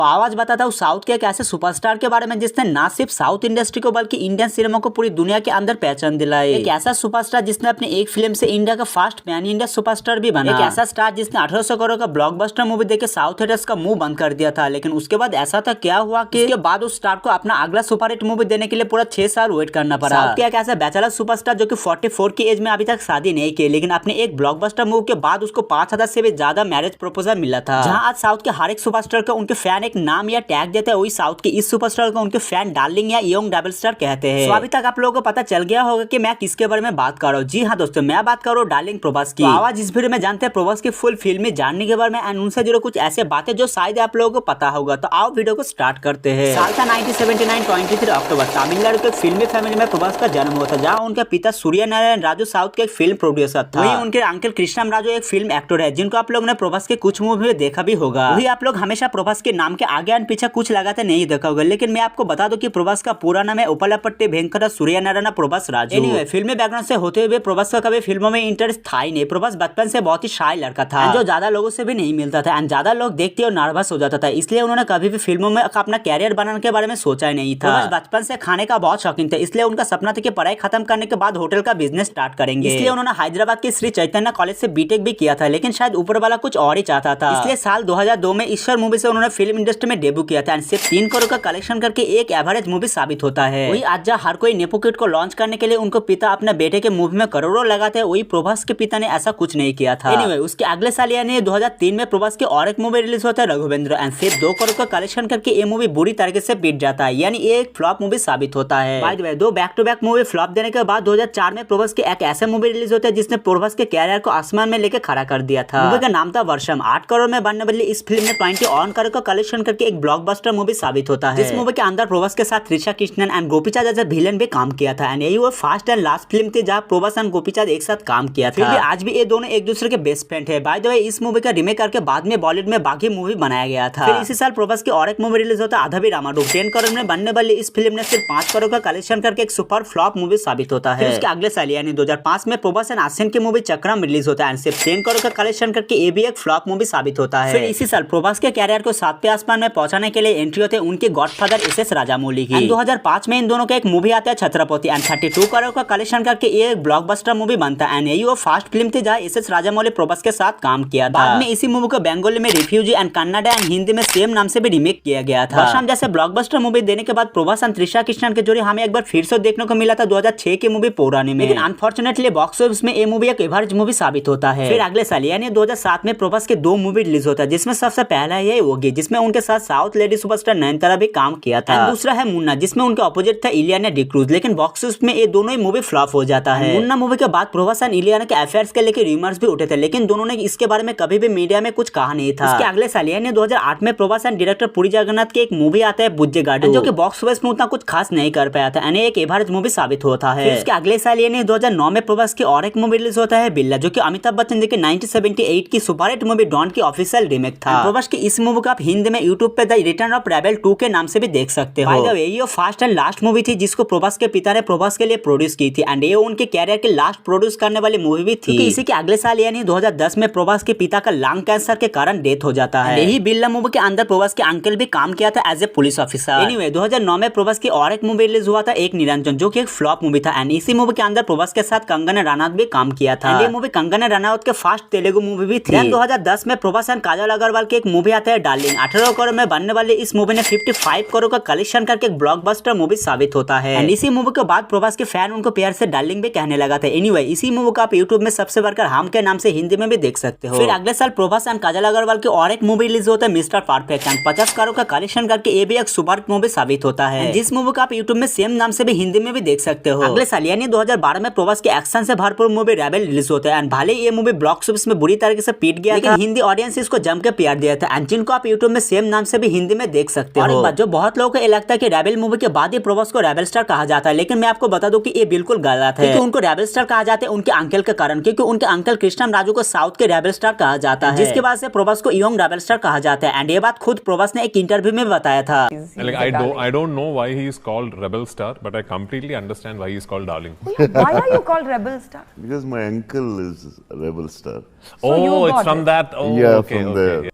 तो आवाज बताता हूँ साउथ के एक ऐसे सुपरस्टार के बारे में जिसने ना सिर्फ साउथ इंडस्ट्री को बल्कि इंडियन सिनेमा को पूरी दुनिया के अंदर पहचान दिलाई। एक ऐसा सुपरस्टार जिसने अपने एक फिल्म से इंडिया का फर्स्ट पैन इंडिया सुपरस्टार भी बना। एक ऐसा स्टार जिसने 1800 करोड़ का ब्लॉकबस्टर मूवी देके साउथ हेटर्स का मुंह बंद कर दिया था, लेकिन उसके बाद ऐसा था क्या हुआ कि उसके बाद उस स्टार को अपना अगला सुपरहिट मूवी देने के लिए पूरा 6 साल वेट करना पड़ा। साउथ के एक ऐसा बैचलर सुपरस्टार जो कि 44 की एज में अभी तक शादी नहीं की, लेकिन अपने एक ब्लॉकबस्टर मूवी के बाद उसको 5000 से भी ज्यादा मैरिज प्रपोजल मिला था। जहाँ आज साउथ के हर एक सुपरस्टार को उनके फैन एक नाम या टैग देते हैं, वही साउथ के इस सुपरस्टार को उनके फैन डार्लिंग या यंग डबल स्टार कहते हैं। तो अभी तक आप लोगों को पता चल गया होगा कि मैं किसके बारे में बात कर रहा हूँ। जी हाँ दोस्तों, मैं बात कर रहा हूँ डार्लिंग प्रभास की। तो आवाज इस वीडियो में जानते हैं प्रभास की फुल फिल्म में जानने के बारे में एंड उनसे जुड़े कुछ ऐसे बातें जो शायद आप लोगों को पता होगा। तो आओ वीडियो को स्टार्ट करते हैं। साल था 1979, 23 अक्टूबर तमिलनाडु के फिल्मी फैमिली में प्रभास का जन्म हुआ था, जहाँ उनके पिता सूर्य नारायण राजू साउथ के एक फिल्म प्रोड्यूसर था। वही उनके अंकल कृष्णम राजू एक फिल्म एक्टर है, जिनको आप लोगों ने प्रभास के कुछ मूवी में देखा भी होगा। वही आप लोग हमेशा प्रभास के नाम के आगे एंड पीछे कुछ लगाते नहीं देखा होगा, लेकिन मैं आपको बता दूं कि प्रभास का पूरा नाम है उपलापट्टी वेंकट सूर्य नारायण प्रभास राजू। एनीवे, फिल्मी बैकग्राउंड से होते हुए प्रभास का कभी फिल्मों में इंटरेस्ट था ही नहीं। प्रभास बचपन से बहुत ही शाय लड़का था, जो ज्यादा लोगों से भी नहीं मिलता था एंड ज्यादा लोग देखते और नर्वस हो जाता था, इसलिए उन्होंने कभी भी फिल्मों में अपना कैरियर बनाने के बारे में सोचा ही नहीं था। प्रभास बचपन से खाने का बहुत शौकीन थे, इसलिए उनका सपना था कि पढ़ाई खत्म करने के बाद होटल का बिजनेस स्टार्ट करेंगे। इसलिए उन्होंने हैदराबाद के श्री चैतन्य कॉलेज से बीटेक भी किया था, लेकिन शायद ऊपर वाला कुछ और ही चाहता था। इसलिए साल 2002 में ईश्वर मूवी से उन्होंने फिल्म इंडस्ट्री में डेब्यू किया था एंड सिर्फ 3 करोड़ का कलेक्शन करके एक एवरेज मूवी साबित होता है। वही आज जहाँ हर कोई नेपो किड को लॉन्च करने के लिए उनको पिता अपने बेटे के मूवी में करोड़ों लगाते हैं, वही प्रभास के पिता ने ऐसा कुछ नहीं किया था। एनीवे, उसके अगले साल यानी 2003 में प्रभास की और एक मूवी रिलीज होता है रघुवेंद्र एंड सिर्फ 2 करोड़ का कलेक्शन करके ये मूवी बुरी तरीके से बीत जाता है, यानी एक फ्लॉप मूवी साबित होता है। By the way, 2 back to back movie flop देने के बाद 2004 में प्रभास की एक ऐसे मूवी रिलीज होता है जिसने प्रभास के कैरियर को आसमान में लेकर खड़ा कर दिया था। मूवी का नाम था वर्षम। 8 करोड़ में बनने वाली इस फिल्म ने 21 करोड़ का कलेक्शन करके एक ब्लॉकबस्टर मूवी साबित होता है। इस मूवी के अंदर प्रभास के साथ त्रिशा कृष्णन एंड गोपीचंद जैसे विलेन भी काम किया था एंड यही वो फर्स्ट एंड लास्ट फिल्म थी जहाँ प्रभास एंड गोपीचंद एक साथ काम किया था। फिर भी आज भी ये दोनों एक दूसरे के बेस्ट फ्रेंड है। बाय द वे, इस मूवी का रीमेक करके बाद में बॉलीवुड में बाकी मूवी बनाया गया था। फिर इसी साल प्रभास की और एक मूवी रिलीज होता है आधा भी रामाडू। 10 करोड़ में बनने वाली इस फिल्म ने सिर्फ 5 करोड़ का कलेक्शन करके एक सुपर फ्लॉप मूवी साबित होता है। उसके अगले साल यानी 2005 में प्रभास एंड आसिन की मूवी चक्रम रिलीज होता है एंड सिर्फ 10 करोड़ का कलेक्शन करके ये भी एक फ्लॉप मूवी साबित होता है। फिर इसी साल प्रभास के कैरियर को 7वें आसमान में पहुंचाने के लिए एंट्री होते हैं उनके गॉडफादर एस राजामौली की। 2005 में इन दोनों का एक मूवी आता है छत्रपति एंड 32 करोड़ का कलेक्शन करके ये एक ब्लॉकबस्टर मूवी बनता है एंड यही वो फर्स्ट फिल्म थी जहाँ एस राजामौली प्रभास के साथ काम किया था। बाद में इसी मूवी को बंगाली में refugee and Kannada and Hindi में सेम नाम से भी रीमेक किया गया था। वर्षम जैसे ब्लॉकबस्टर मूवी देने के बाद प्रभास एंड त्रिशा कृष्णन के जोड़ी हमें एक बार फिर से देखने को मिला था 2006 की मूवी पुरानी में, लेकिन अनफॉर्चुनेटली बॉक्स ऑफिस में ये मूवी एक एवरेज मूवी साबित होता है। फिर अगले साल यानी 2007 में प्रभास के 2 मूवी रिलीज होता है, जिसमें सबसे पहला है योगी, जिसमें उनके साथ साउथ लेडी सुपरस्टार नयनतारा भी काम किया था। दूसरा है मुन्ना, जिसमें उनके ऑपोजिट था इलियाना डिक्रूज, लेकिन बॉक्स ऑफिस में ये दोनों ही मूवी फ्लॉप हो जाता है। मुन्ना मूवी के बाद प्रभास एंड इलियाना के अफेयर्स के लेकर रूमर्स भी उठे थे, लेकिन दोनों ने इसके बारे में कभी भी मीडिया में कुछ कहा नहीं था। इसके अगले साल यानी 2008 में प्रभास एंड डायरेक्टर पुरी जगन्नाथ के एक मूवी आता है बुज्जेगाडू, जो कि बॉक्स ऑफिस में उतना कुछ खास नहीं कर पाया था, एक एवरेज मूवी साबित होता है। इसके अगले साल यानी 2009 में प्रभास की और एक मूवी रिलीज होता है बिल्ला, जो कि अमिताभ बच्चन जी के 1978 की सुपरहिट मूवी डॉन की ऑफिशियल रीमेक था। प्रभास की इस मूवी को आप हिंदी में यूट्यूब पे द रिटर्न ऑफ रेबेल 2 के नाम से भी देख सकते हो। बाय द वे, ये फर्स्ट एंड लास्ट मूवी थी जिसको प्रभास के पिता ने प्रभास के लिए प्रोड्यूस की थी एंड ये उनके कैरियर की लास्ट प्रोड्यूस करने वाली मूवी भी थी। इसी के अगले साल यानी 2010 में प्रभास के पिता का लंग कैंसर के कारण डेथ हो जाता है। यही बिल्ला मूवी के अंदर प्रभास के अंकल भी काम किया था as a police officer. Anyway, 2009 में प्रभास की और एक मूवी रिलीज हुआ था एक निरंजन, जो कि एक फ्लॉप मूवी था एंड इसी मूवी के अंदर प्रभास के साथ कंगना रनौत भी काम किया था। ये मूवी कंगना रनौत के फर्स्ट तेलुगु मूवी भी थी। 2010 में प्रभास एंड काजल अग्रवाल की एक मूवी आता है डार्लिंग। 18 करोड़ में बनने वाली इस मूवी ने 55 करोड़ का कलेक्शन करके एक ब्लॉकबस्टर मूवी साबित होता है एंड इसी मूवी के बाद प्रभास के फैन उनको प्यार से डार्लिंग भी कहने लगा था। एनीवे, इसी मूवी को आप यूट्यूब में सबसे बढ़कर हम के नाम से हिंदी में भी देख सकते हो। फिर अगले साल प्रभास एंड काजल अग्रवाल की और एक मूवी रिलीज होता है मिस्टर परफेक्ट एंड 50 करोड़ का कलेक्शन करके ये भी एक सुपर मूवी साबित होता है, जिस मूवी को आप यूट्यूब में सेम नाम से भी हिंदी में भी देख सकते हो। अगले साल यानी 2012 में प्रभास के एक्शन से भरपूर मूवी रेबेल रिलीज होता है एंड भले ये मूवी बॉक्स ऑफिस में बुरी तरीके से पीट गया, लेकिन हिंदी ऑडियंस इसको जम के प्यार दिया था एंड जिनको आप यूट्यूब में सेम नाम से भी हिंदी में देख सकते हो। और एक बात जो बहुत लोगों को ये लगता है कि रेबेल मूवी के बाद ही प्रभास को रेबेल स्टार कहा जाता है, लेकिन मैं आपको बता दूं कि ये बिल्कुल गलत है। क्योंकि उनको रेबेल स्टार कहा जाता है उनके अंकल के कारण, क्योंकि उनके अंकल कृष्णम राजू को साउथ के रेबेल स्टार कहा जाता है, जिसके बाद से प्रभास को यंग रेबेल स्टार कहा जाता है एंड ये बात खुद प्रभास ने एक इंटरव्यू में बताया था। I don't know why he is called Rebel Star, but I completely understand why he is called Darling. Why are you called Rebel Star? Because my uncle is a Rebel Star. So you Oh, it's got from it. that. Oh, Yeah, okay, from okay. there. Yeah.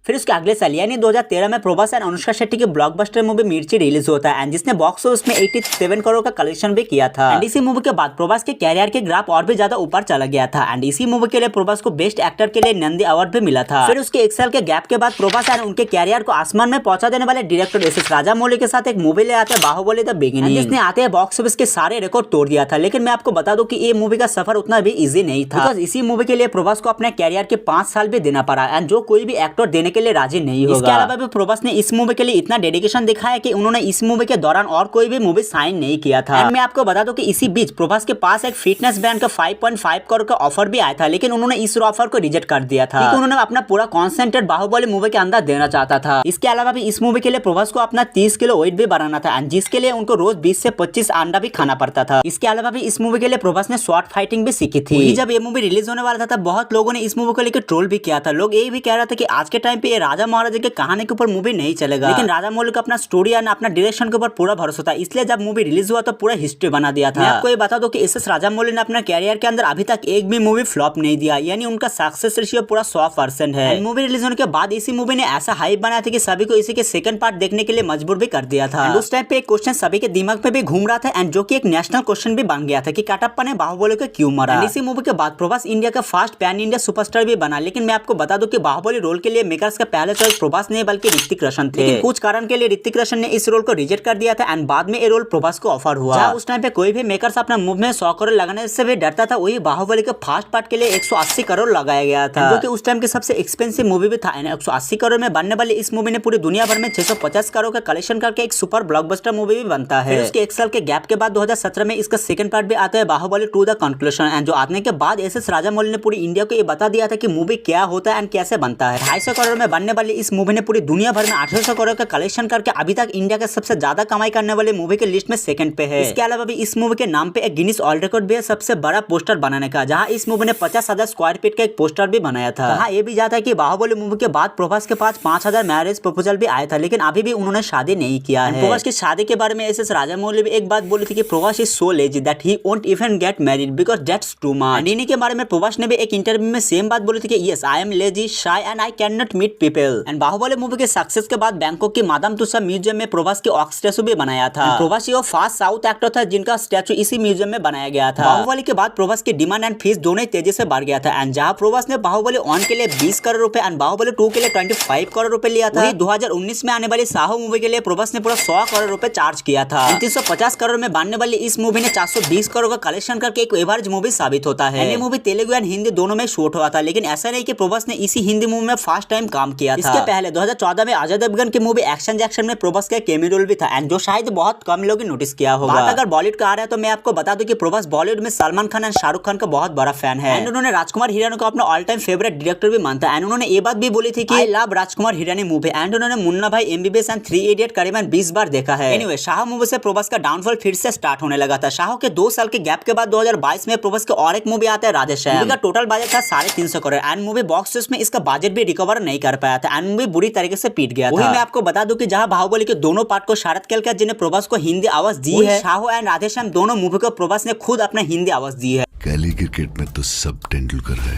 फिर उसके अगले साल यानी 2013 में Prabhas and Anushka Shetty की blockbuster movie मिर्ची release होता है एंड जिसने बॉक्स ऑफिस में 87 करोड़ का कलेक्शन भी किया था। एंड इसी मूवी के बाद प्रभास के कैरियर के ग्राफ और भी ज्यादा ऊपर चला गया था एंड इसी मूवी के लिए प्रभास को बेस्ट एक्टर के लिए नंदी अवार्ड भी मिला था। फिर उसके एक साल के गैप के बाद प्रभास एंड उनके कैरियर को आसमान में पहुंचा देने वाले डायरेक्टर एस राजामौली के साथ एक मूवी ले आते हैं बाहुबली द बिगिनिंग, जिसने आते हैं बॉक्स ऑफिस के सारे रिकॉर्ड तोड़ दिया था। लेकिन मैं आपको बता दूं कि ये मूवी का सफर उतना भी इजी नहीं था, बिकॉज इसी मूवी के लिए प्रभास को अपने कैरियर के 5 साल भी देना पड़ा एंड जो कोई भी एक्टर देने के लिए राजी नहीं होगा। इसके अलावा भी प्रभास ने इस मूवी के लिए इतना डेडिकेशन दिखाया कि उन्होंने इस मूवी के दौरान और कोई भी मूवी साइन नहीं किया था। एंड मैं आपको बता दूं कि इसी बीच प्रभास के पास एक फिटनेस बैंड का 5.5 करोड़ का ऑफर भी आया था, लेकिन उन्होंने इस ऑफर को रिजेक्ट कर दिया था क्योंकि उन्होंने अपना पूरा कॉन्सेंट्रेट बाहुबली मूवी के अंदर देना चाहता था। इसके अलावा भी इस मूवी के लिए प्रभास को अपना 30 किलो वेट भी बढ़ाना था एंड जिसके लिए उनको रोज 20 से 25 अंडा भी खाना पड़ता था। इसके अलावा भी इस मूवी के लिए प्रभास ने शॉर्ट फाइटिंग भी सीखी थी। जब ये मूवी रिलीज होने वाला था तब बहुत लोगों ने इस मूवी को लेकर ट्रोल भी किया था। लोग ये भी कह रहे थे कि आज के टाइम पे ये राजा महाराजा के कहानी के ऊपर मूवी नहीं चलेगा, लेकिन राजामौली को अपना स्टोरी और अपना डायरेक्शन के ऊपर पूरा भरोसा था, इसलिए जब मूवी रिलीज हुआ तो पूरा हिस्ट्री बना दिया था। मैं आपको ये बता दूं कि एस राजामौली ने अपना कैरियर के अंदर अभी तक एक भी मूवी फ्लॉप नहीं दिया, यानी उनका सक्सेस रेशियो पूरा 100% है। मूवी रिलीज होने के बाद इसी मूवी ने ऐसा हाइप बनाया था कि सभी को इसी के सेकंड पार्ट देखने के लिए मजबूर भी कर दिया था। उस टाइम पे एक क्वेश्चन सभी के दिमाग पे भी घूम रहा था एंड जो कि एक नेशनल क्वेश्चन भी बन गया था कि कटप्पा ने बाहुबली को क्यों मारा। इसी मूवी के बाद प्रभास इंडिया का फर्स्ट पैन इंडिया सुपरस्टार भी बना, लेकिन मैं आपको बता दूं कि बाहुबली रोल के लिए मेकर्स का पहले चॉइस प्रभास नहीं बल्कि ऋतिक रोशन थे, लेकिन कुछ कारण के लिए ऋतिक रोशन ने इस रोल को रिजेक्ट कर दिया था एंड बाद में ये रोल प्रभास को ऑफर हुआ। जहां उस टाइम पे कोई भी मेकर्स अपना मूव में 100 करोड़ लगाने से भी डरता था, वही बाहुबली के फर्स्ट पार्ट के लिए 180 करोड़ लगाया गया था, जो कि उस टाइम के सबसे एक्सपेंसिव मूवी भी था। 180 करोड़ में बनने वाली इस मूवी ने पूरी दुनिया भर में 650 करोड़ का कलेक्शन करके एक सुपर ब्लॉकबस्टर मूवी भी बनता है। फिर उसके एक साल के गैप के बाद 2017 में इसका सेकंड पार्ट भी आता है बाहुबली 2 द कंक्लूजन एंड जो आने के बाद एस राजामौली ने पूरी इंडिया को ये बता दिया था कि मूवी क्या होता है एंड कैसे बनता है। 250 करोड़ में बनने वाली इस मूवी ने पूरी दुनिया भर में 800 करोड़ का कलेक्शन करके अभी तक इंडिया के सबसे ज्यादा कमाई करने वाली मूवी के लिस्ट में सेकंड पे है। इसके अलावा भी इस मूवी के नाम पे एक गिनीज वर्ल्ड रिकॉर्ड भी है सबसे बड़ा पोस्टर बनाने का, जहां इस मूवी ने 50,000 स्क्वायर फीट का एक पोस्टर भी बनाया था। कहा यह भी जाता है कि बाहुबली मूवी के बाद प्रभास के पास 5,000 मैरिज प्रपोजल भी आया था, लेकिन अभी भी उन्होंने शादी नहीं किया है। प्रभास की शादी के बारे में एस राजामौली भी एक बात बोली थी कि Prabhas is so lazy that he won't even get married because that's too much. इन्हीं के बारे में प्रभास ने भी एक इंटरव्यू में सेम बात बोली थी कि yes I am lazy shy and I can not meet people. And Baahubali movie के सक्सेस के बाद बैंकॉक की मादाम तुसा म्यूजियम में प्रभास की ऑक्स स्टैचू भी बनाया था। प्रभास वो फर्स्ट साउथ एक्टर था जिनका स्टैचू इसी म्यूजियम में बनाया गया था। बाहुबली के बाद प्रभास की डिमांड एंड फीस दोनों तेजी से बढ़ गया था एंड जहां प्रभास ने बाहुबली 1 के लिए 20 करोड़ रुपए एंड बाहुबली 2 के लिए 25 करोड़ रुपए लिया था, 2019 में आने वाली साहो मूवी के लिए प्रभास ने पूरा 100 करोड़ रुपए चार्ज किया था। 350 करोड़ में बनने वाली इस मूवी ने 420 करोड़ का कलेक्शन करके एक एवरेज मूवी साबित होता है। ये मूवी तेलुगु एंड हिंदी दोनों में शूट हुआ था, लेकिन ऐसा नहीं कि प्रभास ने इसी हिंदी मूवी में फर्स्ट टाइम काम किया था। इसके पहले 2014 में अजय देवगन की मूवी एक्शन जैक्शन में प्रभास का कैमियो रोल भी था एंड जो शायद बहुत कम लोग नोटिस किया होगा। बात अगर बॉलीवुड का आ रहा है तो मैं आपको बता दूं कि प्रभास बॉलीवुड में सलमान खान एंड शाहरुख खान का बहुत बड़ा फैन है एंड उन्होंने राजकुमार हिरानी को अपना ऑल टाइम फेवरेट डायरेक्टर भी मानता है एंड उन्होंने ये बात भी बोली थी कि I love Rajkumar Hirani movie and उन्होंने मुन्ना भाई एमबीबीएस एंड 3 इडियट करीबन 20 बार देखा है। एनीवे शाह मूवी से प्रभास का डाउनफॉल फिर से स्टार्ट होने लगा था। शाह के 2 साल के गैप के बाद 2022 में प्रभास के और एक मूवी आता है राधेश्याम। मूवी का टोटल बजट था 350 crore and movie box office में इसका बजट भी रिकवर नहीं कर पाया था एंड मूवी बुरी तरीके से पीट गया था। वही मैं आपको बता दूं कि जहां बाहुबली के दोनों पार्ट को शरद केलकर जिन्हें प्रभास को हिंदी आवाज दी है, शाह एंड राधेश्याम दोनों मूवी को प्रभास ने खुद अपना हिंदी आवाज दी है। गली क्रिकेट में तो सब तेंदुलकर है,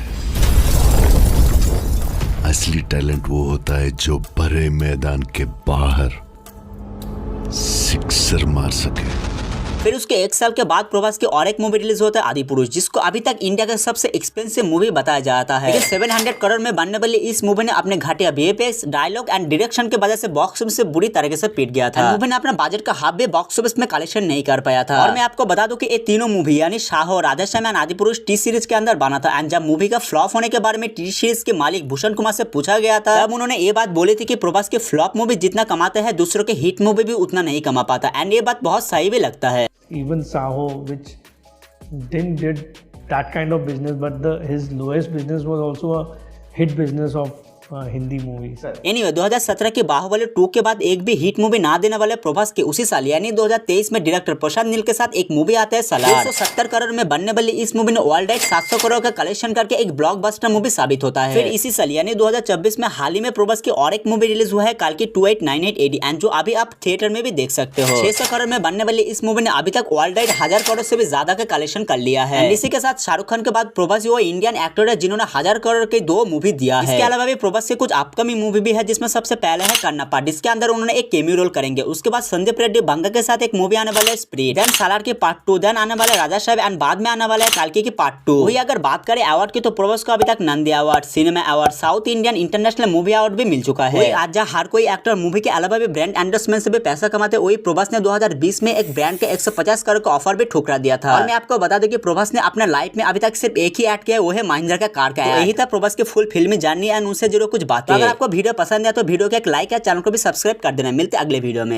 असली टैलेंट वो होता है जो भरे मैदान के बाहर सिक्सर मार सके। फिर उसके 1 साल के बाद प्रभास की और एक मूवी रिलीज होता है आदिपुरुष, जिसको अभी तक इंडिया का सबसे एक्सपेंसिव मूवी बताया जाता है। 700 करोड़ में बनने वाली इस मूवी ने अपने घटिया वीएफएक्स, डायलॉग एंड डायरेक्शन के वजह से बॉक्स ऑफिस से बुरी तरीके से पीट गया था। मूवी ने अपना बजट का हाफ भी बॉक्स ऑफिस में कलेक्शन नहीं कर पाया था। और मैं आपको बता दूं कि ये तीनों मूवी यानी Shah, Radheshyam and Adipurush T series के अंदर बना था एंड जब मूवी का फ्लॉप होने के बारे में टी सीरीज के मालिक भूषण कुमार से पूछा गया था तब उन्होंने ये बात बोली थी कि प्रभास के फ्लॉप मूवी जितना कमाते हैं दूसरों के हिट मूवी भी उतना नहीं कमा पाता एंड ये बात बहुत सही भी लगता है। Even Saho, which did that kind of business, but his lowest business was also a hit business of Hindi movies. Anyway 2017 की बाहुबली 2 के बाद एक भी हिट मूवी ना देने वाले प्रभास के उसी साल यानी 2023 में डायरेक्टर प्रशांत नील के साथ एक मूवी आता है सलार। 170 करोड़ में बनने वाली इस मूवी ने वर्ल्ड वाइड 700 करोड़ का कलेक्शन करके एक ब्लॉकबस्टर मूवी साबित होता है। फिर इसी साल यानी 2024 में हाल ही में प्रभास की और एक मूवी रिलीज हुआ है कल्कि 2898 AD एंड जो अभी आप थिएटर में भी देख सकते हो। 600 करोड़ में बनने वाली इस मूवी ने अभी तक वर्ल्ड वाइड 1000 करोड़ से भी ज्यादा का कलेक्शन कर लिया है। इसी के साथ शाहरुख खान के बाद प्रभास वो इंडियन एक्टर है जिन्होंने 1000 करोड़ के 2 मूवी दिया है। इसके अलावा भी प्रभास प्रभास की कुछ अपकमिंग मूवी भी है, जिसमें सबसे पहले है कन्नप्पा, जिसके अंदर उन्होंने एक कैमियो रोल करेंगे। उसके बाद संदीप रेड्डी बंगा के साथ एक मूवी आने वाला है स्प्रिट, देन सालार की पार्ट 2, देन आने वाला है राजा साहब, एंड बाद में आने वाला है काल्की की पार्ट 2। वही अगर बात करें अवार्ड की, तो प्रभास को अभी तक Nandi award, cinema award, south Indian international movie award भी मिल चुका है। आज जहाँ हर कोई एक्टर मूवी के अलावा भी ब्रांड एंडोर्समेंट से भी पैसा कमाते, वही प्रभास ने 2020 में एक ब्रांड के 150 करोड़ का ऑफर भी ठुकरा दिया था। और मैं आपको बता दूं कि प्रभास ने अपने लाइफ में अभी तक सिर्फ एक ही ऐड किया है, वो है महिंद्रा का कार का। यही था प्रभास की फुल फिल्मी जर्नी एंड उनसे जुड़े कुछ बातें। अगर आपको वीडियो पसंद है तो वीडियो को एक लाइक या चैनल को भी सब्सक्राइब कर देना। मिलते अगले वीडियो में।